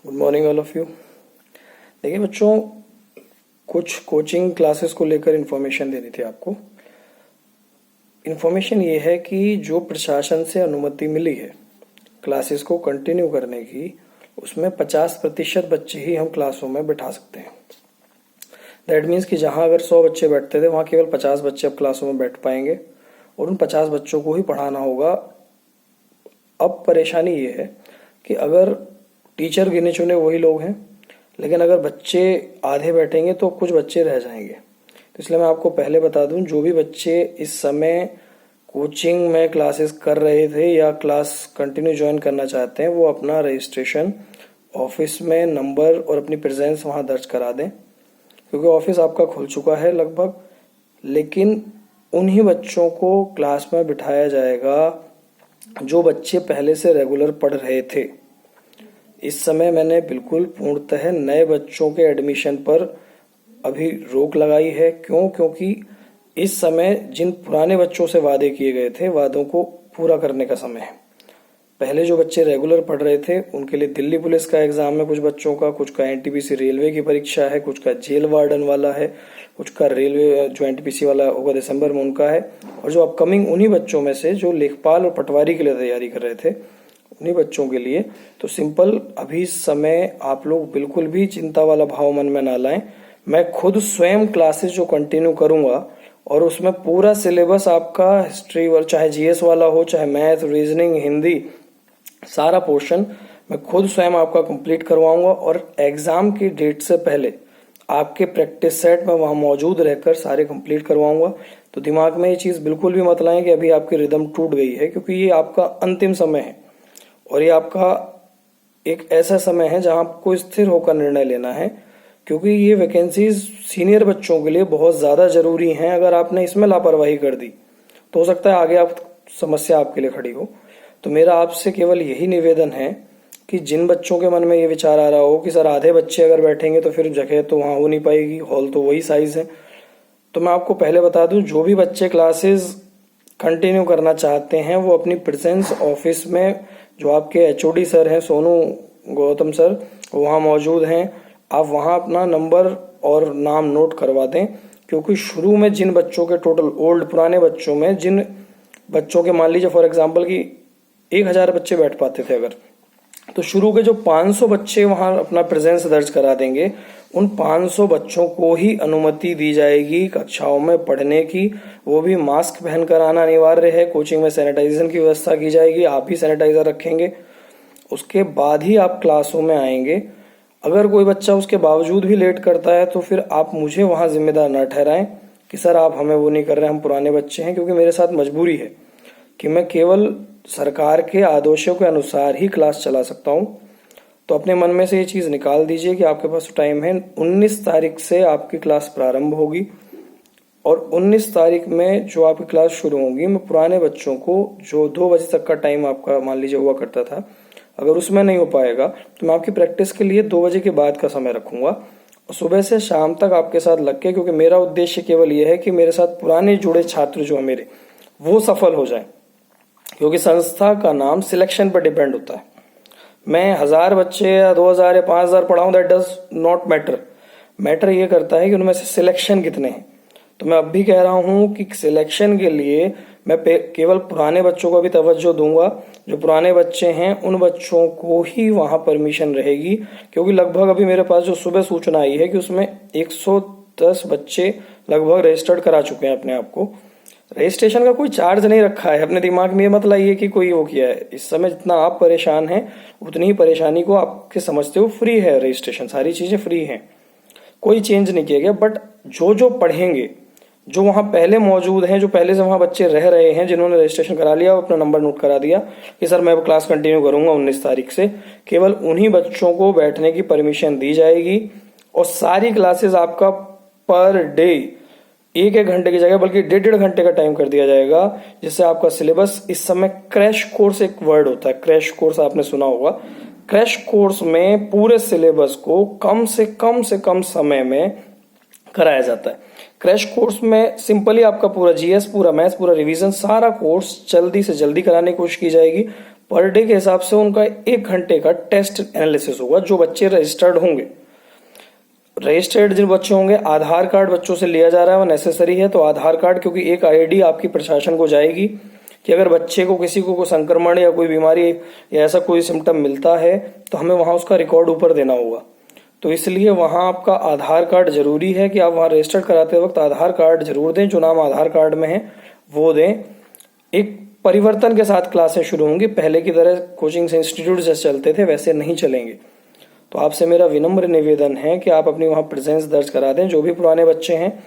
Good morning all of you. देखिए बच्चों, कुछ कोचिंग क्लासेस को लेकर इन्फॉर्मेशन देनी थी आपको। इन्फॉर्मेशन ये है कि जो प्रशासन से अनुमति मिली है क्लासेस को कंटिन्यू करने की, उसमें 50% बच्चे ही हम क्लासों में बैठा सकते हैं। दैट मीन्स कि जहां अगर 100 बच्चे बैठते थे वहां केवल 50 बच्चे अब क्लासों में बैठ पाएंगे और उन 50 बच्चों को ही पढ़ाना होगा। अब परेशानी ये है कि अगर टीचर गिने चुने वही लोग हैं, लेकिन अगर बच्चे आधे बैठेंगे तो कुछ बच्चे रह जाएंगे। तो इसलिए मैं आपको पहले बता दूं, जो भी बच्चे इस समय कोचिंग में क्लासेस कर रहे थे या क्लास कंटिन्यू ज्वाइन करना चाहते हैं, वो अपना रजिस्ट्रेशन ऑफिस में नंबर और अपनी प्रेजेंस वहां दर्ज करा दें, क्योंकि ऑफिस आपका खुल चुका है लगभग। लेकिन उन्हीं बच्चों को क्लास में बिठाया जाएगा जो बच्चे पहले से रेगुलर पढ़ रहे थे। इस समय मैंने बिल्कुल पूर्णतः नए बच्चों के एडमिशन पर अभी रोक लगाई है। क्योंकि इस समय जिन पुराने बच्चों से वादे किए गए थे, वादों को पूरा करने का समय है। पहले जो बच्चे रेगुलर पढ़ रहे थे उनके लिए दिल्ली पुलिस का एग्जाम है, कुछ बच्चों का, कुछ का एनटीपीसी रेलवे की परीक्षा है, कुछ का जेल वार्डन वाला है, कुछ का रेलवे जो एनटीपीसी वाला होगा दिसंबर में उनका है, और जो अपकमिंग उन्हीं बच्चों में से जो लेखपाल और पटवारी के लिए तैयारी कर रहे थे उन्हीं बच्चों के लिए। तो सिंपल अभी समय आप लोग बिल्कुल भी चिंता वाला भाव मन में ना लाएं। मैं खुद स्वयं क्लासेस जो कंटिन्यू करूंगा और उसमें पूरा सिलेबस आपका हिस्ट्री वाला, चाहे जीएस वाला हो, चाहे मैथ, रीजनिंग, हिंदी, सारा पोर्शन मैं खुद स्वयं आपका कंप्लीट करवाऊंगा। और एग्जाम की डेट से पहले आपके प्रैक्टिस सेट में वहां मौजूद रहकर सारे कंप्लीट करवाऊंगा। तो दिमाग में ये चीज बिल्कुल भी मत लाएं कि अभी आपकी रिदम टूट गई है, क्योंकि ये आपका अंतिम समय है और ये आपका एक ऐसा समय है जहां आपको स्थिर होकर निर्णय लेना है, क्योंकि ये वैकेंसीज सीनियर बच्चों के लिए बहुत ज्यादा जरूरी हैं। अगर आपने इसमें लापरवाही कर दी तो हो सकता है आगे आप समस्या आपके लिए खड़ी हो। तो मेरा आपसे केवल यही निवेदन है कि जिन बच्चों के मन में ये विचार आ रहा हो कि सर आधे बच्चे अगर बैठेंगे तो फिर जगह तो वहां हो नहीं पाएगी, हॉल तो वही साइज है, तो मैं आपको पहले बता दूं, जो भी बच्चे क्लासेस कंटिन्यू करना चाहते हैं वो अपनी प्रेजेंस ऑफिस में, जो आपके एचओडी सर हैं सोनू गौतम सर, वहां मौजूद हैं, आप वहां अपना नंबर और नाम नोट करवा दें। क्योंकि शुरू में जिन बच्चों के टोटल ओल्ड पुराने बच्चों में जिन बच्चों के मान लीजिए फॉर एग्जांपल कि 1000 बच्चे बैठ पाते थे अगर, तो शुरू के जो 500 बच्चे वहां अपना प्रेजेंस दर्ज करा देंगे, उन 500 बच्चों को ही अनुमति दी जाएगी कक्षाओं में पढ़ने की। वो भी मास्क पहनकर आना अनिवार्य है। कोचिंग में सैनिटाइजेशन की व्यवस्था की जाएगी, आप ही सैनिटाइजर रखेंगे। उसके बाद ही आप क्लासों में आएंगे। अगर कोई बच्चा उसके बावजूद भी लेट करता है तो फिर आप मुझे वहां जिम्मेदार न ठहराएं कि सर आप हमें वो नहीं कर रहे, हम पुराने बच्चे हैं, क्योंकि मेरे साथ मजबूरी है कि मैं केवल सरकार के आदेशों के अनुसार ही क्लास चला सकता हूं। तो अपने मन में से ये चीज निकाल दीजिए कि आपके पास टाइम है। 19 तारीख से आपकी क्लास प्रारंभ होगी और 19 तारीख में जो आपकी क्लास शुरू होगी, मैं पुराने बच्चों को, जो 2 बजे तक का टाइम आपका मान लीजिए हुआ करता था, अगर उसमें नहीं हो पाएगा तो मैं आपकी प्रैक्टिस के लिए 2 बजे के बाद का समय रखूंगा और सुबह से शाम तक आपके साथ लग के, क्योंकि मेरा उद्देश्य केवल यह है कि मेरे साथ पुराने जुड़े छात्र जो है मेरे, वो सफल हो जाए। क्योंकि संस्था का नाम सिलेक्शन पर डिपेंड होता है। मैं 1000 बच्चे या 2000 या 5000 पढ़ाऊं, that does not matter. Matter ये करता है कि उनमें से सिलेक्शन कितने हैं। तो मैं अब भी कह रहा हूं कि सिलेक्शन के लिए मैं केवल पुराने बच्चों को भी तवज्जो दूंगा। जो पुराने बच्चे हैं उन बच्चों को ही वहां परमिशन रहेगी, क्योंकि लगभग अभी मेरे पास जो सुबह सूचना आई है कि उसमें 110 बच्चे लगभग रजिस्टर्ड करा चुके हैं अपने आप को। रजिस्ट्रेशन का कोई चार्ज नहीं रखा है, अपने दिमाग में ये मत लाइए कि कोई वो किया है। इस समय जितना आप परेशान हैं उतनी ही परेशानी को आपके समझते हो फ्री है रजिस्ट्रेशन, सारी चीजें फ्री हैं, कोई चेंज नहीं किया गया। बट जो जो पढ़ेंगे, जो वहां पहले मौजूद हैं, जो पहले से वहां बच्चे रह रहे हैं, जिन्होंने रजिस्ट्रेशन करा लिया, अपना नंबर नोट करा दिया कि सर मैं क्लास कंटिन्यू करूंगा 19 तारीख से, केवल उन्हीं बच्चों को बैठने की परमिशन दी जाएगी। और सारी क्लासेस आपका पर डे 1-1 घंटे की जगह बल्कि 1.5 घंटे का टाइम कर दिया जाएगा, जिससे आपका सिलेबस, इस समय क्रैश कोर्स एक वर्ड होता है, क्रैश कोर्स आपने सुना होगा। क्रैश कोर्स में पूरे सिलेबस को कम से कम समय में कराया जाता है। क्रैश कोर्स में सिंपली आपका पूरा जीएस, पूरा मैथ्स, पूरा रिवीजन, सारा कोर्स जल्दी से जल्दी कराने की कोशिश की जाएगी। पर डे के हिसाब से उनका 1 घंटे का टेस्ट एनालिसिस होगा। जो बच्चे रजिस्टर्ड होंगे, रजिस्टर्ड जिन बच्चे होंगे, आधार कार्ड बच्चों से लिया जा रहा है, वो नेसेसरी है। तो आधार कार्ड, क्योंकि एक आईडी आपकी प्रशासन को जाएगी कि अगर बच्चे को किसी को संक्रमण या कोई बीमारी या ऐसा कोई सिम्टम मिलता है तो हमें वहां उसका रिकॉर्ड ऊपर देना होगा। तो इसलिए वहां आपका आधार कार्ड जरूरी है कि आप वहां रजिस्टर कराते वक्त आधार कार्ड जरूर दें, जो नाम आधार कार्ड में है वो दें। एक परिवर्तन के साथ क्लासें शुरू होंगी, पहले की तरह कोचिंग इंस्टीट्यूट जैसे चलते थे वैसे नहीं चलेंगे। तो आपसे मेरा विनम्र निवेदन है कि आप अपनी वहां प्रेजेंस दर्ज करा दें। जो भी पुराने बच्चे हैं,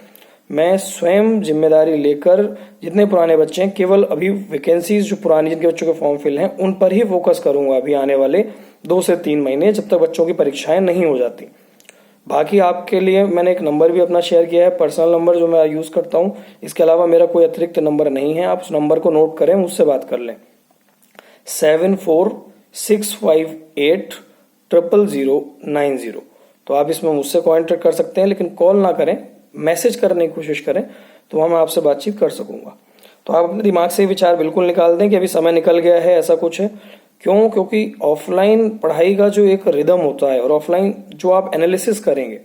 मैं स्वयं जिम्मेदारी लेकर जितने पुराने बच्चे हैं, केवल अभी वैकेंसीज जो पुरानी जिनके बच्चों के फॉर्म फिल हैं उन पर ही फोकस करूंगा अभी आने वाले 2 से 3 महीने, जब तक बच्चों की परीक्षाएं नहीं हो जाती। बाकी आपके लिए मैंने एक नंबर भी अपना शेयर किया है, पर्सनल नंबर जो मैं यूज करता हूं। इसके अलावा मेरा कोई अतिरिक्त नंबर नहीं है, आप उस नंबर को नोट करें, मुझसे बात कर लें। 7465800090। तो आप इसमें मुझसे कॉन्टेक्ट कर सकते हैं, लेकिन कॉल ना करें, मैसेज करने की कोशिश करें, तो वहां मैं आपसे बातचीत कर सकूंगा। तो आप अपने दिमाग से विचार बिल्कुल निकाल दें कि अभी समय निकल गया है, ऐसा कुछ है। क्यों? क्योंकि ऑफलाइन पढ़ाई का जो एक रिदम होता है और ऑफलाइन जो आप एनालिसिस करेंगे,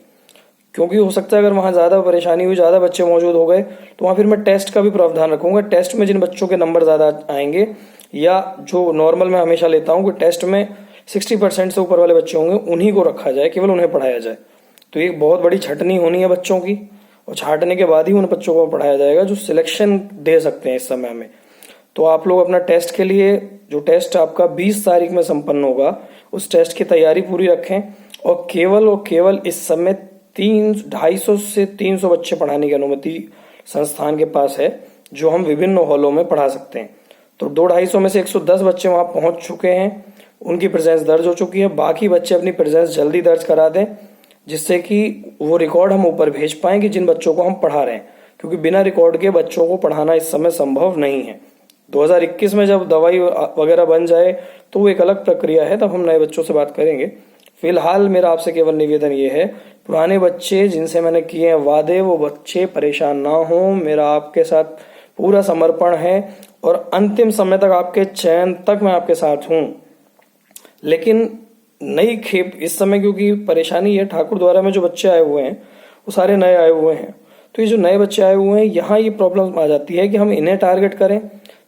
क्योंकि हो सकता है अगर वहां ज्यादा परेशानी हुई, ज्यादा बच्चे मौजूद हो गए, तो वहां फिर मैं टेस्ट का भी प्रावधान रखूंगा। टेस्ट में जिन बच्चों के नंबर ज्यादा आएंगे, या जो नॉर्मल मैं हमेशा लेता हूं कि टेस्ट में 60% से ऊपर वाले बच्चे होंगे, उन्हीं को रखा जाए, केवल उन्हें पढ़ाया जाए। तो एक बहुत बड़ी छटनी होनी है बच्चों की, और छांटने के बाद ही उन बच्चों को पढ़ाया जाएगा जो सिलेक्शन दे सकते हैं इस समय में। तो आप लोग अपना टेस्ट के लिए, जो टेस्ट आपका 20 तारीख में संपन्न होगा, उस टेस्ट की तैयारी पूरी रखें। और केवल इस समय 250 से 300 बच्चे पढ़ाने की अनुमति संस्थान के पास है, जो हम विभिन्न हॉलों में पढ़ा सकते हैं। तो 250 में से 110 बच्चे वहां पहुंच चुके हैं, उनकी प्रेजेंस दर्ज हो चुकी है। बाकी बच्चे अपनी प्रेजेंस जल्दी दर्ज करा दें, जिससे कि वो रिकॉर्ड हम ऊपर भेज पाएं कि जिन बच्चों को हम पढ़ा रहे हैं, क्योंकि बिना रिकॉर्ड के बच्चों को पढ़ाना इस समय संभव नहीं है। 2021 में जब दवाई वगैरह बन जाए तो वो एक अलग प्रक्रिया है, तब हम नए बच्चों से बात करेंगे। फिलहाल मेरा आपसे केवल निवेदन ये है, पुराने बच्चे जिनसे मैंने किए हैं वादे, वो बच्चे परेशान ना हो। मेरा आपके साथ पूरा समर्पण है और अंतिम समय तक, आपके चयन तक मैं आपके साथ हूं। लेकिन नई खेप इस समय, क्योंकि परेशानी है, ठाकुर द्वारा में जो बच्चे आए हुए हैं वो सारे नए आए हुए हैं। तो ये जो नए बच्चे आए हुए हैं, यहाँ ये प्रॉब्लम आ जाती है कि हम इन्हें टारगेट करें।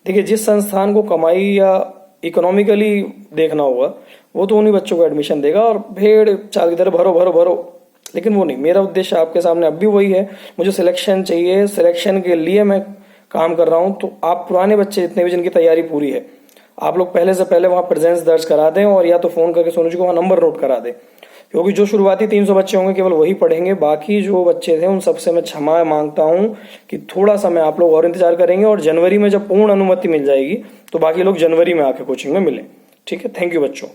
देखिए, जिस संस्थान को कमाई या इकोनॉमिकली देखना होगा, वो तो उन्हीं बच्चों को एडमिशन देगा और भेड़ चाल की तरह भरो भरो भरो। लेकिन वो नहीं, मेरा उद्देश्य आपके सामने अब भी वही है, मुझे सिलेक्शन चाहिए, सिलेक्शन के लिए मैं काम कर रहा हूं। तो आप पुराने बच्चे जितने भी जिनकी तैयारी पूरी है, आप लोग पहले से पहले वहां प्रेजेंस दर्ज करा दें, और या तो फोन करके सोनू जी को वहां नंबर नोट करा दें, क्योंकि जो शुरुआती 300 बच्चे होंगे केवल वही पढ़ेंगे। बाकी जो बच्चे थे उन सबसे मैं क्षमा मांगता हूं कि थोड़ा समय आप लोग और इंतजार करेंगे, और जनवरी में जब पूर्ण अनुमति मिल जाएगी तो बाकी लोग जनवरी में आके कोचिंग में मिलें। ठीक है, थैंक यू बच्चों।